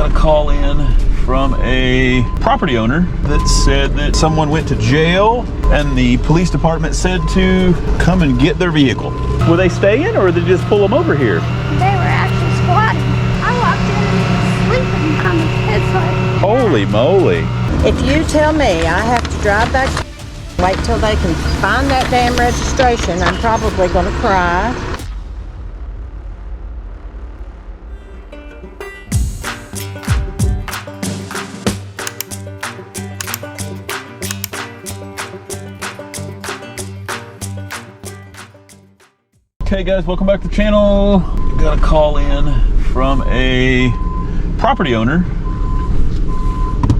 got a call in from a property owner that said that someone went to jail and the police department said to come and get their vehicle. Were they staying or did they just pull them over here? They were actually squatting. I walked in and he was sleeping on the bedside. Holy moly. If you tell me I have to drive back, wait till they can find that damn registration, I'm probably going to cry. Okay guys, welcome back to the channel. Got a call in from a property owner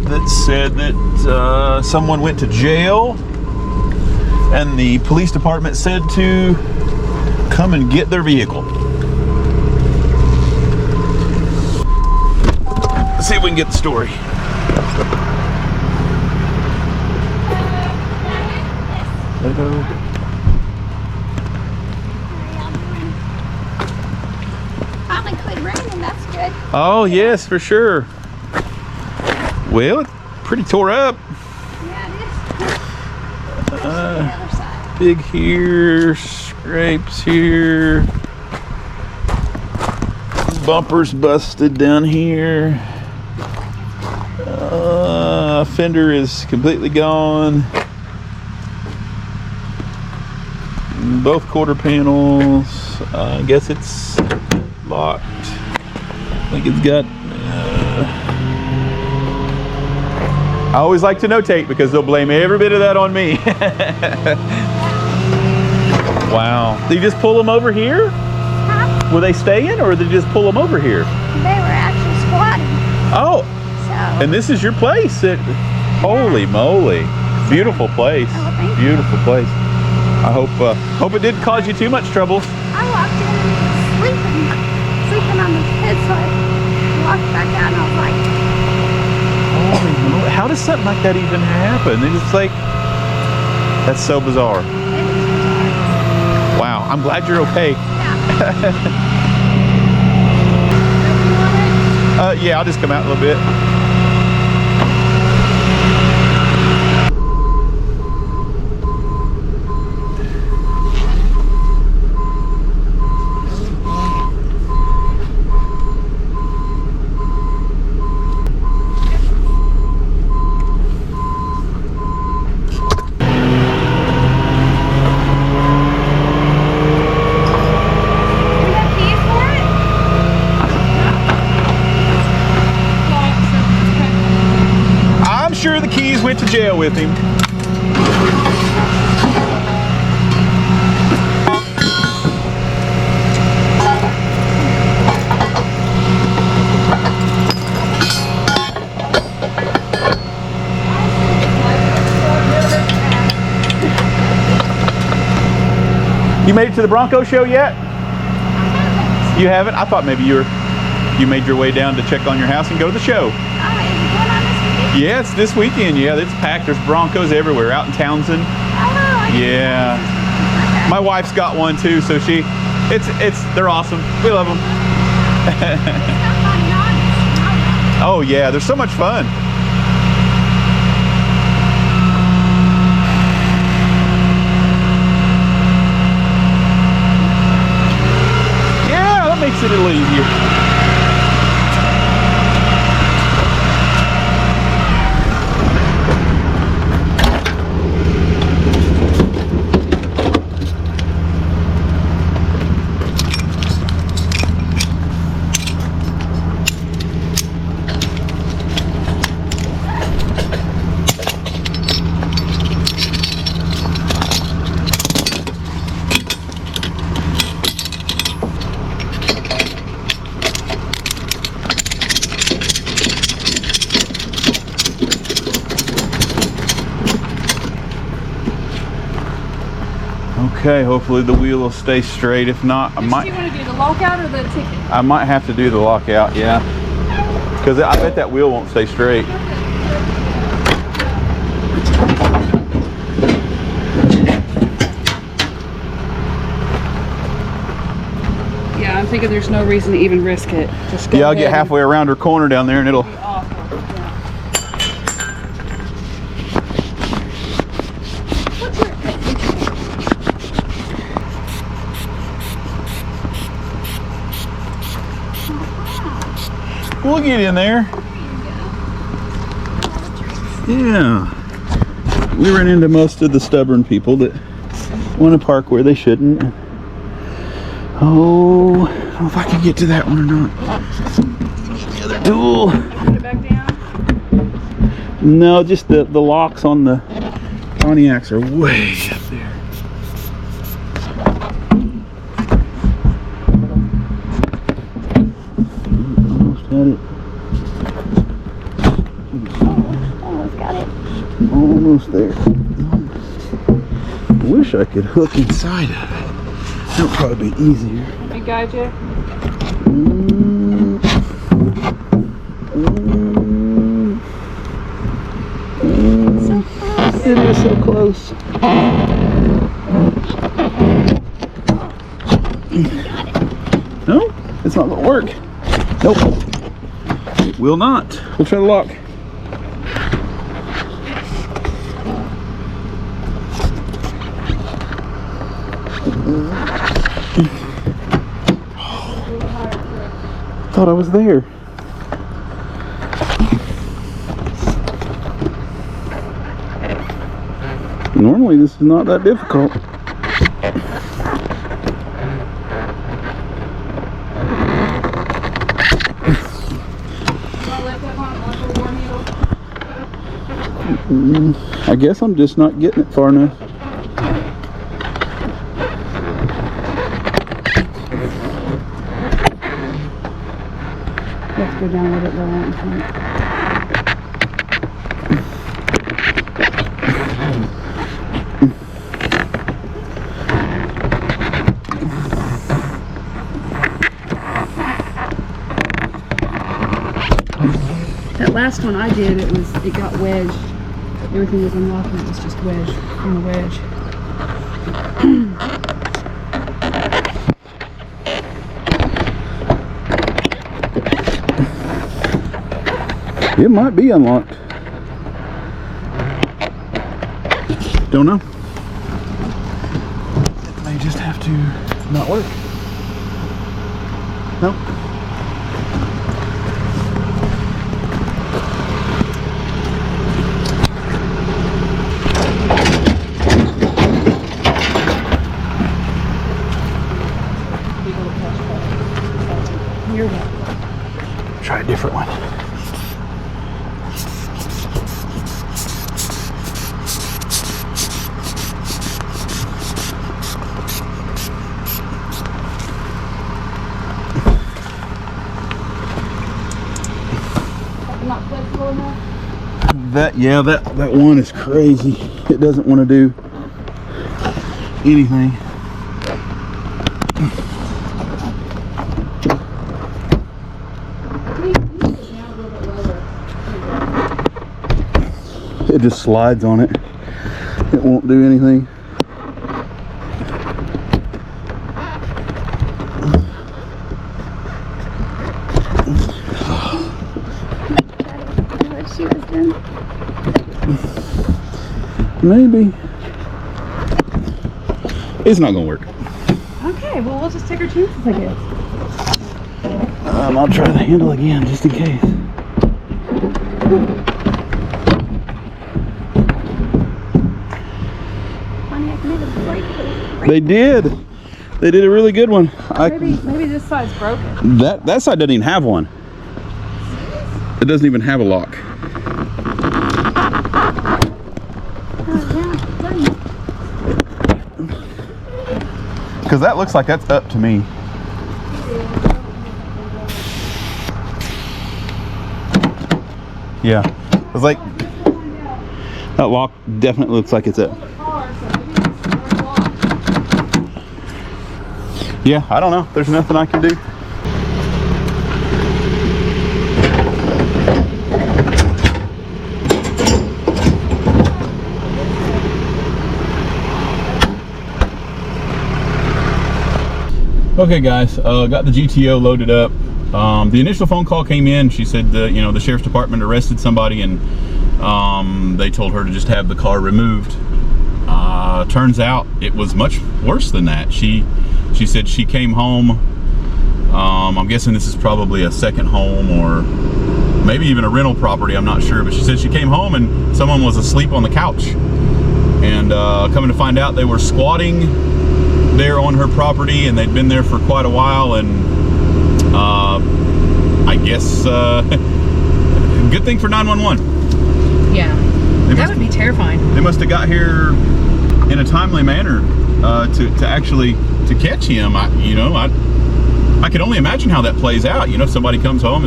that said that someone went to jail and the police department said to come and get their vehicle. Let's see if we can get the story. Hello. Oh yes, for sure. Well, it's pretty tore up. Yeah, it is. Big here, scrapes here. Bumpers busted down here. Fender is completely gone. Both quarter panels. I guess it's locked. I think it's got, I always like to notate because they'll blame every bit of that on me. Wow. Did you just pull them over here? Huh? Were they staying or did you just pull them over here? They were actually squatting. Oh, So. and this is your place? Holy moly. Beautiful place. Oh, thank you. Beautiful place. I hope it didn't cause you too much trouble. I walked in and he was sleeping on the bedside. I walked back out and I was like, Holy moly. How does something like that even happen? It's like, that's so bizarre. it is bizarre. Wow, I'm glad you're okay. Yeah. Yeah, I'll just come out a little bit. Sure the keys went to jail with him. You made it to the Bronco show yet? You haven't? I thought maybe you made your way down to check on your house and go to the show. Yeah, it's this weekend. Yeah, it's packed. There's Broncos everywhere out in Townsend. Yeah. My wife's got one too, so they're awesome. We love them. Oh yeah, they're so much fun. Yeah, that makes it a little easier. Okay, hopefully the wheel will stay straight. If not, Do you want to do the lockout or the ticket? I might have to do the lockout, yeah. Because I bet that wheel won't stay straight. Yeah, thinking there's no reason to even risk it. Just go Yeah, I'll ahead get halfway around her corner down there and it'll... and be awful. Yeah. We'll get in there. Yeah. We ran into most of the stubborn people that want to park where they shouldn't. Oh, I don't know if I can get to that one or not. The other duel. Put it back down. No, just the locks on the Pontiacs are way up there. Almost had it. Almost got it. Almost there. Wish I could hook inside of it. That would probably be easier. Let me guide you. It is so close. No, it's not going to work. Nope. It will not. We'll try the lock. Thought I was there. Normally this is not that difficult. I guess I'm just not getting it far enough. Let's go down with it, Roan. That last one I did, it got wedged. Everything was unlocking, it was just wedged on the wedge. It might be unlocked. Don't know. It may just have to not work. Nope. You're welcome. Try a different one. Not flexible enough? That one is crazy. It doesn't want to do anything. It just slides on it. It won't do anything. What she was doing. Maybe. It's not gonna work. Okay, well we'll just take our chances, I guess. I'll try the handle again just in case. They did. They did a really good one. Maybe this side's broken. That side doesn't even have one. It doesn't even have a lock. Because that looks like that's up to me. Yeah. It's like that lock definitely looks like it's up. Yeah, I don't know. There's nothing I can do. Okay, guys, got the GTO loaded up. The initial phone call came in. She said, you know, the sheriff's department arrested somebody, and they told her to just have the car removed. Turns out it was much worse than that. She said she came home. I'm guessing this is probably a second home or maybe even a rental property. I'm not sure, but she said she came home and someone was asleep on the couch. And coming to find out, they were squatting there on her property, and they'd been there for quite a while. And I guess good thing for 911. Yeah, that would be terrifying. They must have got here in a timely manner to actually to catch him. I can only imagine how that plays out. You know, if somebody comes home,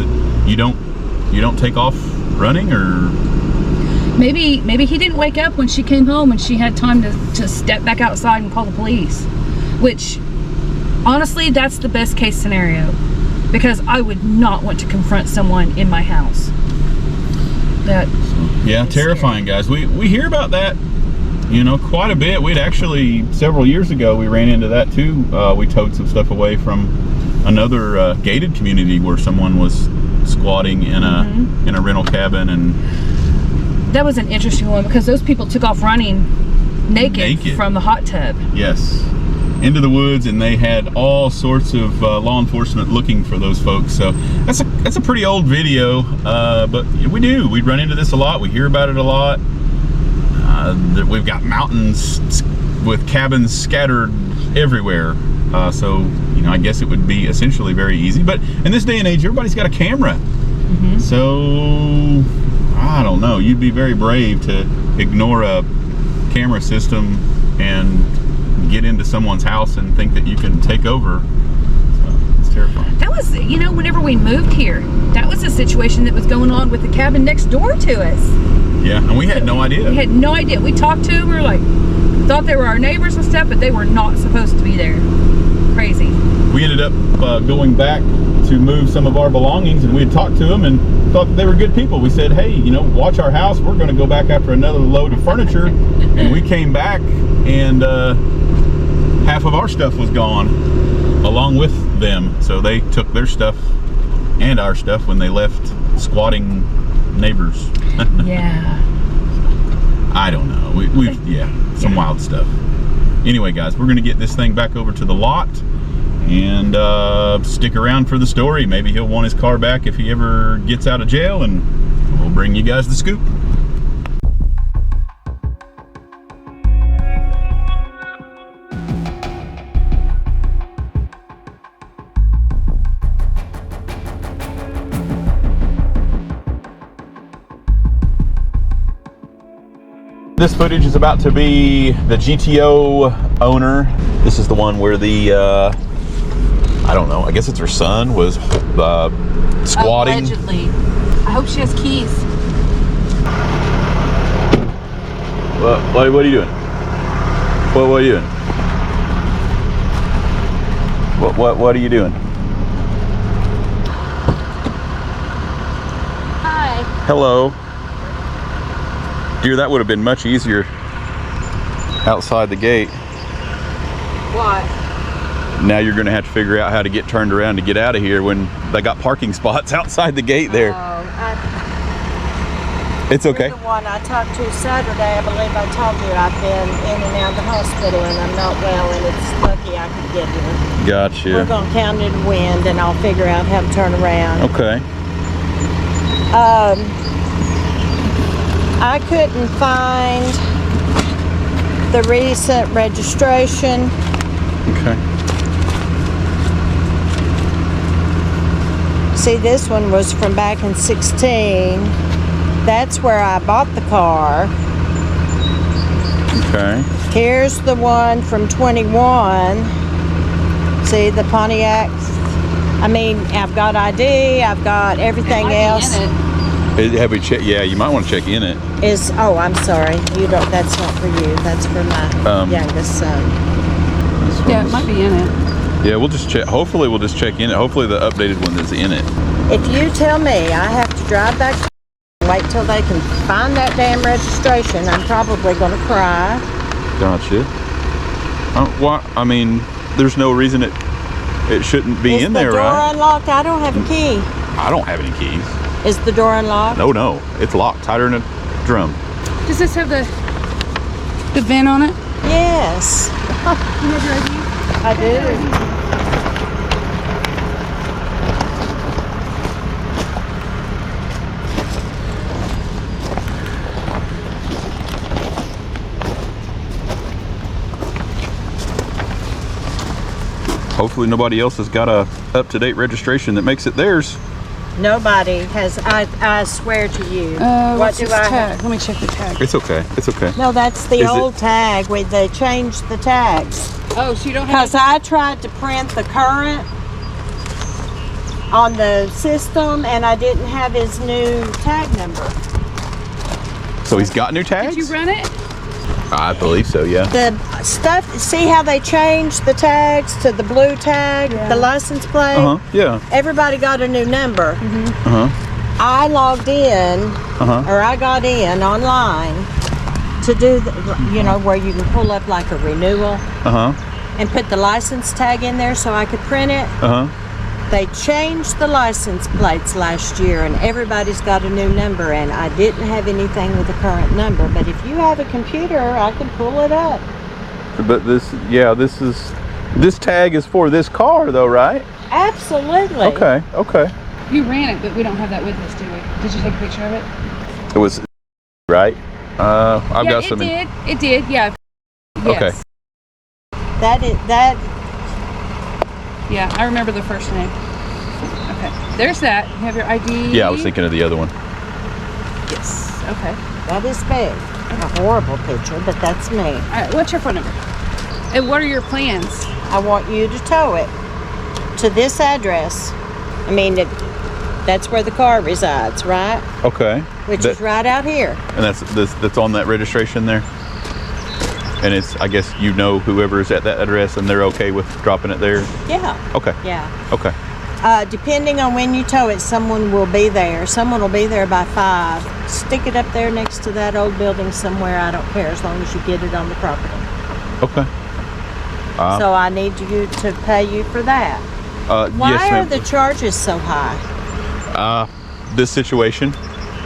you don't take off running, or maybe he didn't wake up when she came home and she had time to step back outside and call the police. Which, honestly, that's the best case scenario, because I would not want to confront someone in my house. Yeah, terrifying, guys. We hear about that, you know, quite a bit. We'd actually, several years ago, we ran into that too. We towed some stuff away from another gated community where someone was squatting in a rental cabin, and that was an interesting one because those people took off running naked from the hot tub. Yes, into the woods, and they had all sorts of law enforcement looking for those folks. So that's a pretty old video, but we'd run into this a lot. We hear about it a lot. We've got mountains with cabins scattered everywhere. So, you know, I guess it would be essentially very easy. But in this day and age, everybody's got a camera. So, I don't know. You'd be very brave to ignore a camera system and get into someone's house and think that you can take over. So, it's terrifying. That was, you know, whenever we moved here, that was a situation that was going on with the cabin next door to us. Yeah, and we had no idea. We had no idea. We talked to them, we were like, thought they were our neighbors and stuff, but they were not supposed to be there. Crazy. We ended up going back to move some of our belongings, and we had talked to them and thought that they were good people. We said, hey, you know, watch our house. We're going to go back after another load of furniture. And we came back, and half of our stuff was gone along with them. So they took their stuff and our stuff when they left squatting neighbors. Yeah. I don't know. We've some wild stuff. Anyway, guys, we're going to get this thing back over to the lot and stick around for the story. Maybe he'll want his car back if he ever gets out of jail, and we'll bring you guys the scoop. This footage is about to be the GTO owner. This is the one where the, I don't know, I guess it's her son was squatting. Allegedly. I hope she has keys. What are you doing? What are you doing? What are you doing? Hi. Hello. Dear, that would have been much easier outside the gate. What? Now you're going to have to figure out how to get turned around to get out of here when they got parking spots outside the gate there. It's okay. You're the one I talked to Saturday. I believe I told you I've been in and out of the hospital and I'm not well, and it's lucky I could get here. Gotcha. We're going to count it in wind and I'll figure out how to turn around. Okay. I couldn't find the recent registration. Okay. See, this one was from back in 16. That's where I bought the car. Okay. Here's the one from 21. See, the Pontiac. I mean, I've got ID, I've got everything else. Have we checked? Yeah, you might want to check in it. Oh, I'm sorry. You don't. That's not for you. That's for my youngest son. Yeah, it might be in it. Yeah, we'll just check. Hopefully, we'll just check in it. Hopefully, the updated one is in it. If you tell me I have to drive back and wait till they can find that damn registration, I'm probably going to cry. Gotcha. What? I mean, there's no reason it It shouldn't be in there, Is the door right? unlocked? I don't have a key. I don't have any keys. Is the door unlocked? No, it's locked, tighter than a drum. Does this have the vent on it? Yes. I do. Hopefully nobody else has got a up-to-date registration that makes it theirs. Nobody has, I swear to you. What's this tag? Let me check the tag. It's okay. It's okay. No, that's the Is it- old tag. They changed the tags. Oh, so you don't have. Because I tried to print the current on the system and I didn't have his new tag number. So he's got new tags? Did you run it? I believe so, yeah. The stuff, see how they changed the tags to the blue tag, the license plate? Yeah. Everybody got a new number. I logged in, or I got in online to do, where you can pull up like a renewal and put the license tag in there so I could print it. They changed the license plates last year and everybody's got a new number and I didn't have anything with a current number. But if you have a computer, I can pull it up. But this tag is for this car though, right? Absolutely. Okay. You ran it, but we don't have that with us, do we? Did you take a picture of it? It was, right? I've got some. It did, yeah. Okay. Yes. That. Yeah, I remember the first name. Okay, there's that. You have your ID. Yeah, I was thinking of the other one. Yes. Okay. That is big. A horrible picture, but that's me. All right. What's your phone number? And what are your plans? I want you to tow it to this address. I mean, that's where the car resides, right? Okay. Which is right out here. And that's on that registration there. And it's, I guess whoever's at that address and they're okay with dropping it there. Yeah. Okay. Yeah. Okay. Depending on when you tow it, someone will be there. Someone will be there by 5. Stick it up there next to that old building somewhere. I don't care as long as you get it on the property. Okay. So I need you to pay you for that. Why yes, are ma'am. the charges so high? This situation,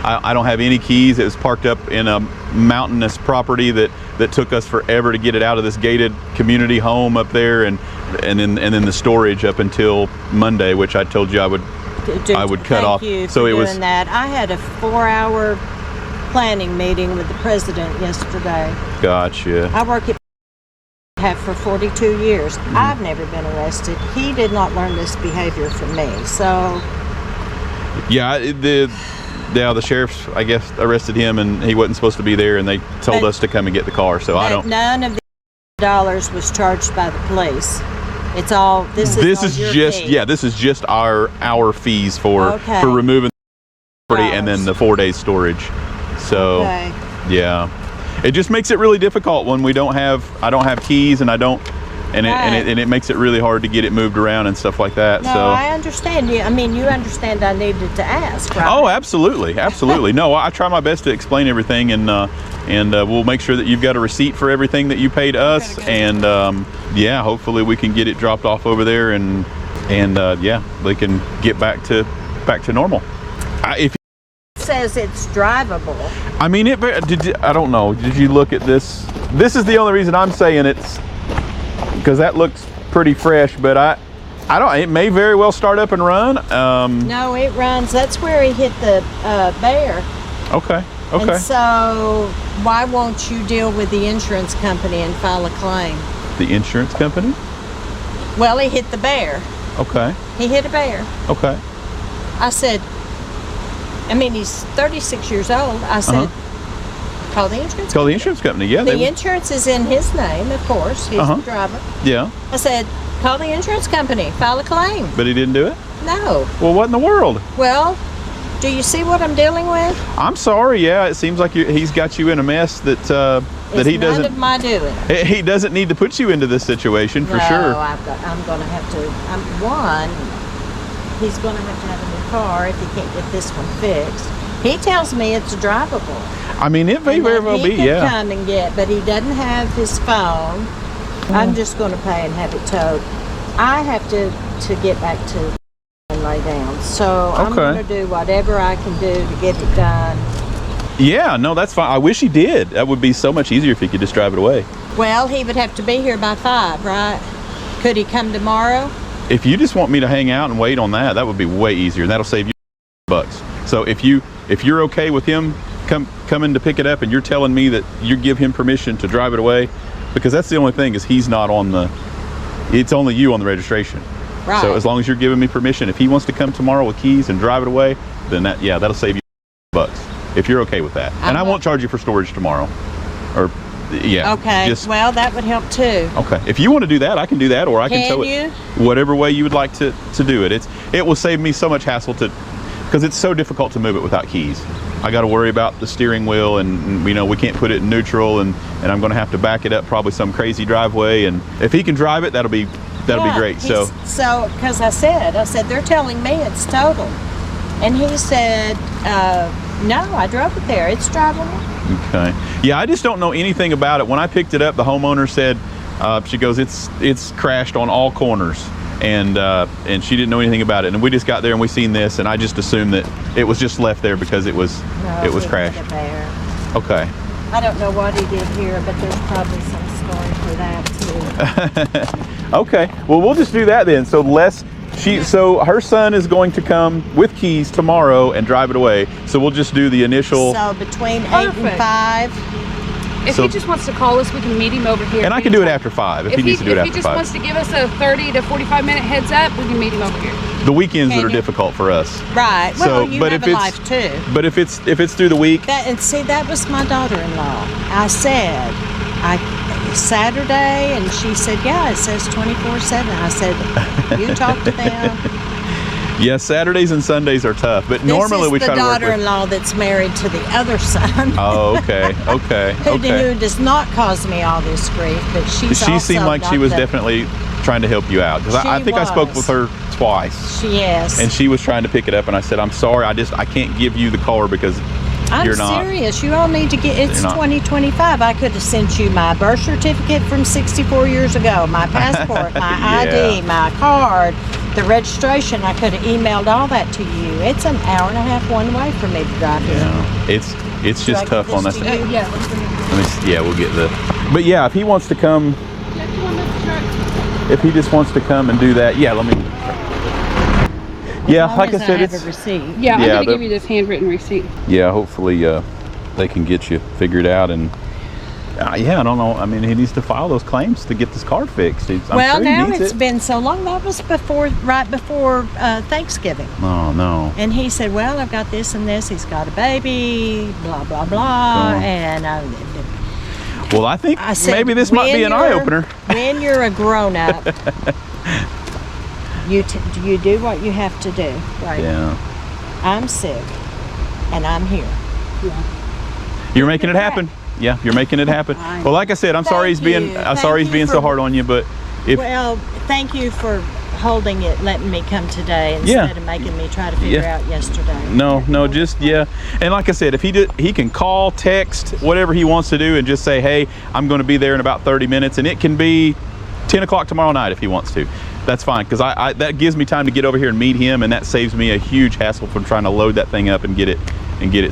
I don't have any keys. It was parked up in a mountainous property that took us forever to get it out of this gated community home up there, and then the storage up until Monday, which I told you I would cut off. Thank you So for it was doing that. I had a 4-hour planning meeting with the president yesterday. Gotcha. I work at have for 42 years. I've never been arrested. He did not learn this behavior from me. So Yeah, the sheriff, I guess, arrested him, and he wasn't supposed to be there, and they told us to come and get the car. So I don't. None of the dollars was charged by the police. It's all this is your just fee. this is just our fees for removing the property and then the 4 days storage. So yeah, it just makes it really difficult when I don't have keys and it makes it really hard to get it moved around and stuff like that. No, so I understand you. I mean, you understand I needed to ask, right? Oh, absolutely. No, I try my best to explain everything, and we'll make sure that you've got a receipt for everything that you paid us, and hopefully we can get it dropped off over there, and they can get back to normal. If It says it's drivable. I mean, I don't know. Did you look at this? This is the only reason I'm saying it's because that looks pretty fresh, but I don't. It may very well start up and run. No, it runs. That's where he hit the bear. Okay. And so, why won't you deal with the insurance company and file a claim? The insurance company? Well, he hit the bear. Okay. He hit a bear. Okay. I said, he's 36 years old. I said, call the insurance. Call the insurance company. Yeah. The insurance is in his name, of course. He's the driver. Yeah. I said, call the insurance company. File a claim. But he didn't do it? No. Well, what in the world? Well, do you see what I'm dealing with? I'm sorry. Yeah, it seems like he's got you in a mess that he doesn't. None of my doing. He doesn't need to put you into this situation for sure. No, I'm going to have to. He's going to have a new car if he can't get this one fixed. He tells me it's drivable. I mean, it may very well be. He could come and but he doesn't have his phone. I'm just going to pay and have it towed. I have to to get back to and lay down. So I'm Okay. going to do whatever I can do to get it done. Yeah, no, that's fine. I wish he did. That would be so much easier if he could just drive it away. Well, he would have to be here by 5, right? Could he come tomorrow? If you just want me to hang out and wait on that, that would be way easier. That'll save you bucks. So if you're okay with him coming to pick it up, and you're telling me that you give him permission to drive it away, because that's the only thing is he's not on the. It's only you on the registration. Right. So as long as you're giving me permission, if he wants to come tomorrow with keys and drive it away, then that'll save you bucks. If you're okay with that, and I won't charge you for storage tomorrow, or yeah. Okay. Well, that would help too. Okay. If you want to do that, I can do that, or I can tow it. Whatever way you would like to do it. It will save me so much hassle because it's so difficult to move it without keys. I got to worry about the steering wheel, and we can't put it in neutral, and I'm going to have to back it up probably some crazy driveway. And if he can drive it, that'll be great. So because I said they're telling me it's totaled, and he said no, I drove it there. It's drivable. Okay. Yeah, I just don't know anything about it. When I picked it up, the homeowner said, she goes, it's crashed on all corners, and she didn't know anything about it. And we just got there and we seen this, and I just assumed that it was just left there because it was crashed. Okay. I don't know what he did here, but there's probably some story for that too. Okay. Well, we'll just do that then. So her son is going to come with keys tomorrow and drive it away. So we'll just do the initial. So between 8 and 5. If he just wants to call us, we can meet him over here. And I can do it after 5 if he needs to do it after 5. If he just wants to give us a 30 to 45 minute heads up, we can meet him over here. The weekends that are difficult for us. Right. Well, you have a life too. But if it's through the week. That was my daughter-in-law. I said, Saturday, and she said, yeah, it says 24/7. I said, you talk to them. Yes, Saturdays and Sundays are tough, but normally we try to work with. This is the daughter-in-law that's married to the other son. Oh, okay. Who does not cause me all this grief, but she seemed like she was definitely trying to help you out, because I think I spoke with her twice. Yes. And she was trying to pick it up, and I said, I'm sorry, I can't give you the car because you're not. I'm serious. You all need to get. It's 2025. I could have sent you my birth certificate from 64 years ago, my passport, my ID, my card, the registration. I could have emailed all that to you. It's an hour and a half one way for me to drive here. Yeah, it's just tough on that. Yeah. We'll get the. But yeah, if he wants to come, if he just wants to come and do that, let me. Yeah, like I said, it's a receipt. Yeah, I'm going to give you this handwritten receipt. Yeah, hopefully they can get you figured out. And I don't know. I mean, he needs to file those claims to get this car fixed. Now it's been so long. That was right before Thanksgiving. Oh, no. And he said, well, I've got this and this. He's got a baby, blah, blah, blah. Oh. And well, I think maybe this might be an eye-opener. When you're a grown-up, you do what you have to do, right? Yeah. I'm sick, and I'm here. Yeah. You're making it happen. Yeah, you're making it happen. Well, like I said, I'm sorry he's being so hard on you, but thank you for holding it, letting me come today instead of making me try to figure out yesterday. No, and like I said, if he can call, text, whatever he wants to do, and just say, hey, I'm going to be there in about 30 minutes, and it can be 10 o'clock tomorrow night if he wants to. That's fine, because that gives me time to get over here and meet him, and that saves me a huge hassle from trying to load that thing up and get it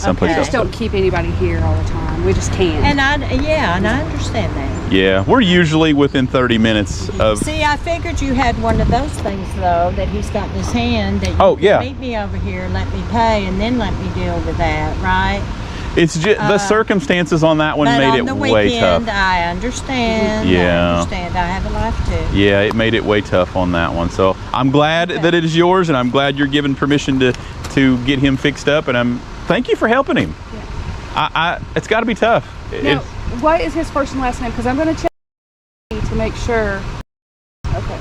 someplace else. We just don't keep anybody here all the time. We just can't. And I understand that. Yeah, we're usually within 30 minutes of. See, I figured you had one of those things though that he's got in his hand that you can meet me over here, let me pay, and then let me deal with that, right? It's just the circumstances on that one made it way tough. I understand. Yeah. I understand. I have a life too. Yeah, it made it way tough on that one. So I'm glad that it is yours, and I'm glad you're given permission to get him fixed up. And thank you for helping him. Yeah. It's got to be tough. Now, what is his first and last name? Because I'm going to check to make sure. Okay.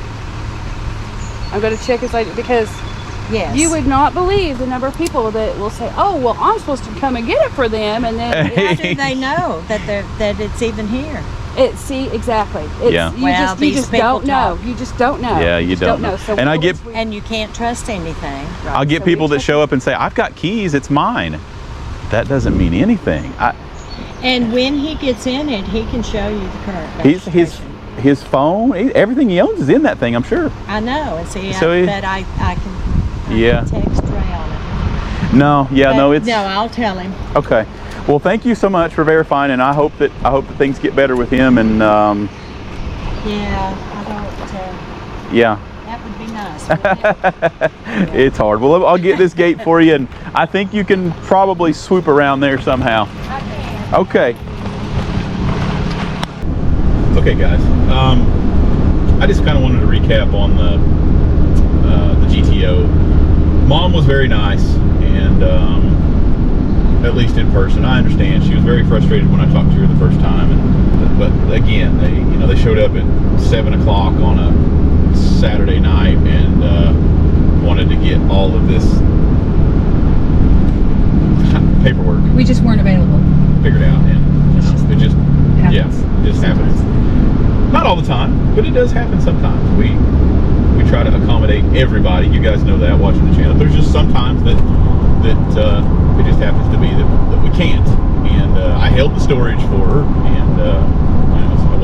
I'm going to check his ID because. Yes. You would not believe the number of people that will say, "Oh, well, I'm supposed to come and get it for them," and then how do they know that it's even here? Exactly. You just don't know. You just don't know. Yeah, you don't know. So and you can't trust anything. Right? I'll get people that show up and say, "I've got keys. It's mine." That doesn't mean anything. And when he gets in it, he can show you the current registration. his phone, everything he owns is in that thing, I'm sure. I know. And see, So I bet I can text Ray on it. No, yeah, But, no, it's no, I'll tell him. okay. Well, thank you so much for verifying, and I hope that things get better with him. And Yeah, I don't. yeah, That would be nice. Wouldn't it? it's hard. Well, I'll get this gate for you, and I think you can probably swoop around there somehow. I can. Okay. Okay, guys. I just kind of wanted to recap on the GTO. Mom was very nice, and at least in person, I understand she was very frustrated when I talked to her the first time. But again, they showed up at 7 o'clock on a Saturday night and wanted to get all of this paperwork. We just weren't available. Figured out, and it just Happens. Yeah, it just happens. Not all the time, but it does happen sometimes. We try to accommodate everybody. You guys know that watching the channel. There's just sometimes that it just happens to be that we can't. And I held the storage for her, and so I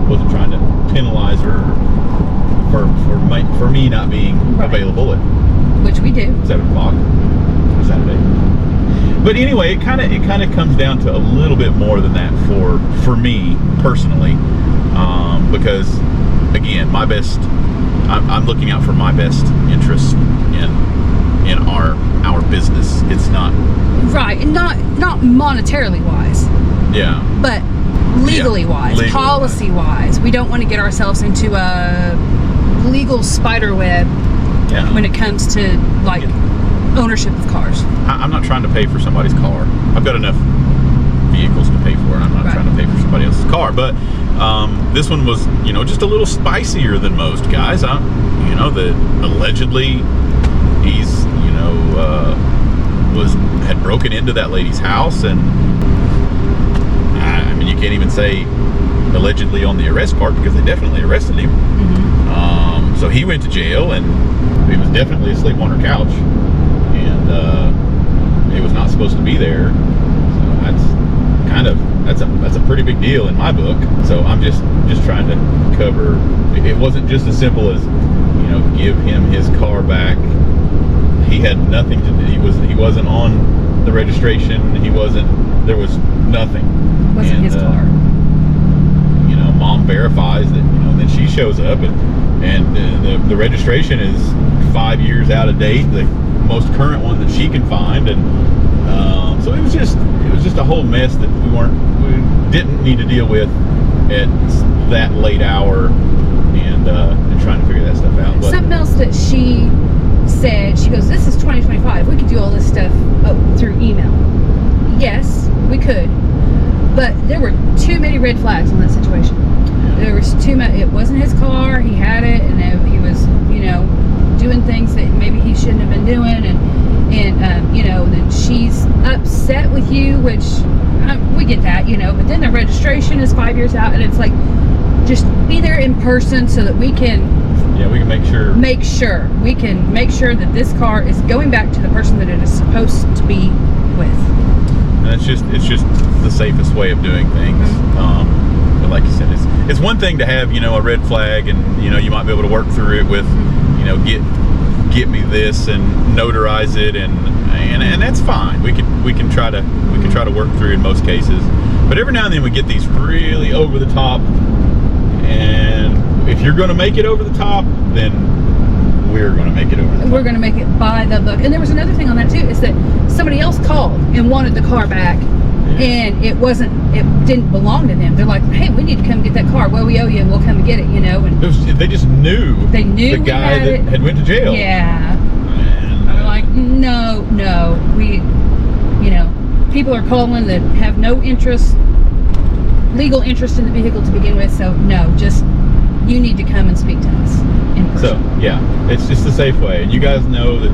wasn't trying to penalize her for me not being available at Which we do. 7 o'clock Saturday. But anyway, it kind of comes down to a little bit more than that for me personally, because again, I'm looking out for my best interest in our business. It's not Right, and not monetarily wise, yeah, but legally wise, policy wise. We don't want to get ourselves into a legal spider web when it comes to like ownership of cars. I'm not trying to pay for somebody's car. I've got enough vehicles to pay for, and I'm not trying to pay for somebody else's car. But this one was, just a little spicier than most guys. That allegedly he's, had broken into that lady's house, and I mean, you can't even say allegedly on the arrest part because they definitely arrested him. Mm-hmm. So he went to jail, and he was definitely asleep on her couch, and he was not supposed to be there. So that's a pretty big deal in my book. So I'm just trying to cover. It wasn't just as simple as give him his car back. He had nothing to do. He wasn't on the registration. There was nothing. Wasn't his car. Mom verifies that. Then she shows up, and the registration is 5 years out of date, the most current one that she can find, and so it was just a whole mess that we didn't need to deal with at that late hour, and trying to figure that stuff out. But something else that she said, she goes, "This is 2025. We could do all this stuff through email." Yes, we could, but there were too many red flags on that situation. There was too much. It wasn't his car. He had it, and he was, doing things that maybe he shouldn't have been doing, and then she's upset with you, which we get that, but then the registration is 5 years out, and it's like, just be there in person so that we can make sure that this car is going back to the person that it is supposed to be with. And it's just the safest way of doing things. Mm-hmm. But like you said, it's one thing to have a red flag, and you might be able to work through it with get me this and notarize it, and that's fine. We can try to work through in most cases. But every now and then we get these really over the top, and if you're going to make it over the top, then we're going to make it over the top. We're going to make it by the book. And there was another thing on that too, is that somebody else called and wanted the car back, and it didn't belong to them. They're like, "Hey, we need to come get that car. Well, we owe you, and we'll come and get it." And they just knew. They knew the guy that had went to jail. Yeah. And they're like, no, we, people are calling that have no legal interest in the vehicle to begin with. So no, just you need to come and speak to us in person. So yeah, it's just the safe way, and you guys know that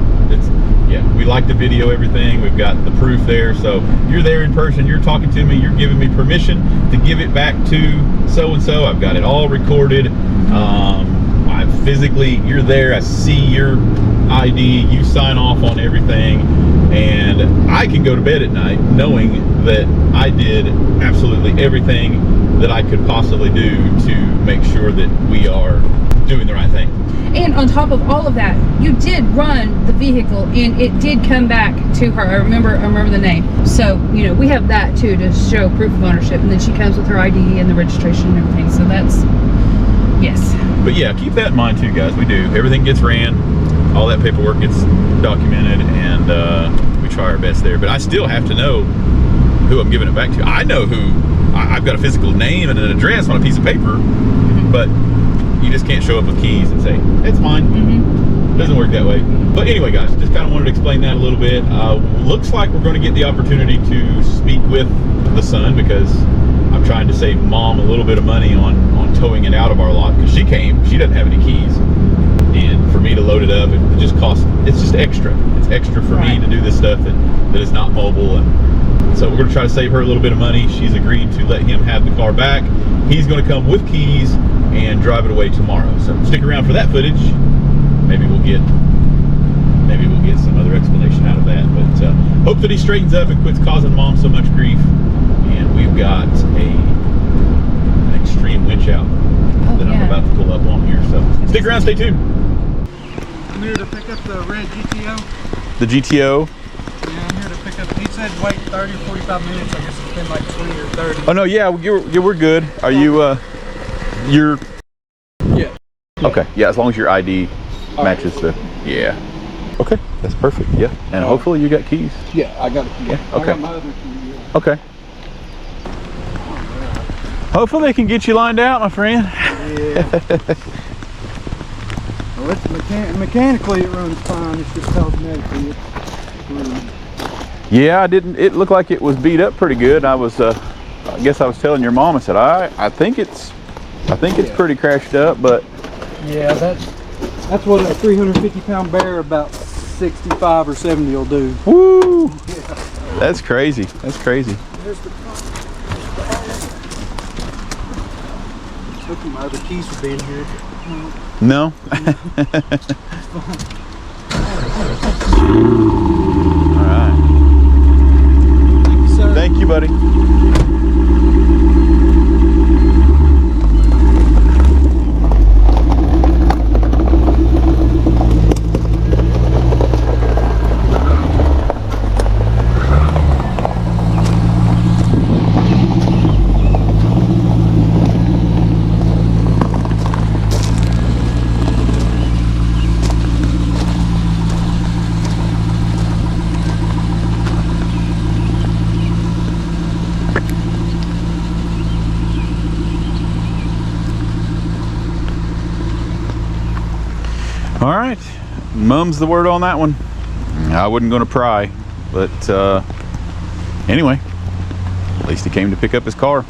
we like to video everything. We've got the proof there, so you're there in person, you're talking to me, you're giving me permission to give it back to so and so. I've got it all recorded. You're there, I see your ID, you sign off on everything, and I can go to bed at night knowing that I did absolutely everything that I could possibly do to make sure that we are doing the right thing. And on top of all of that, you did run the vehicle and it did come back to her. I remember the name. So, you know, we have that too to show proof of ownership, and then she comes with her ID and the registration and everything. So that's, yes. But yeah, keep that in mind too, guys. We do. Everything gets ran, all that paperwork gets documented, and we try our best there. But I still have to know who I'm giving it back to. I know who. I've got a physical name and an address on a piece of paper, but you just can't show up with keys and say, it's mine. Doesn't work that way. But anyway, guys, just kind of wanted to explain that a little bit. Looks like we're going to get the opportunity to speak with the son, because I'm trying to save Mom a little bit of money on towing it out of our lot, because she doesn't have any keys. And for me to load it up, it just costs, it's just extra. It's extra for me to do this stuff that is not mobile. And so we're going to try to save her a little bit of money. She's agreed to let him have the car back. He's going to come with keys and drive it away tomorrow. So stick around for that footage. Maybe we'll get some other explanation out of that. But hope that he straightens up and quits causing Mom so much grief. And we've got an extreme winch out that I'm about to pull up on here. So stick around, stay tuned. I'm here to pick up the red GTO. The GTO. Yeah, I'm here to pick up. He said wait 30 or 45 minutes. I guess it's been like 20 or 30. Oh no, yeah, we're good. Are you? You're. Yeah. Okay. Yeah, as long as your ID matches the. Yeah. Okay, that's perfect. Yeah, and hopefully you got keys. Yeah, I got it. Yeah. Okay. I got my other key. Yeah. Okay. Hopefully they can get you lined out, my friend. Yeah. Well, it's mechanically it runs fine. It's just cosmetically Yeah, it looked like it was beat up pretty good. I guess I was telling your mom. I said I think it's pretty crashed up, but yeah, that's what a 350-pound bear about 65 or 70 will do. Woo! Yeah. That's crazy. That's crazy. There's the Looking, my other keys would be in here. No. All right. Thank you, sir. Thank you, buddy. All right, mum's the word on that one. I wasn't going to pry, but anyway, at least he came to pick up his car.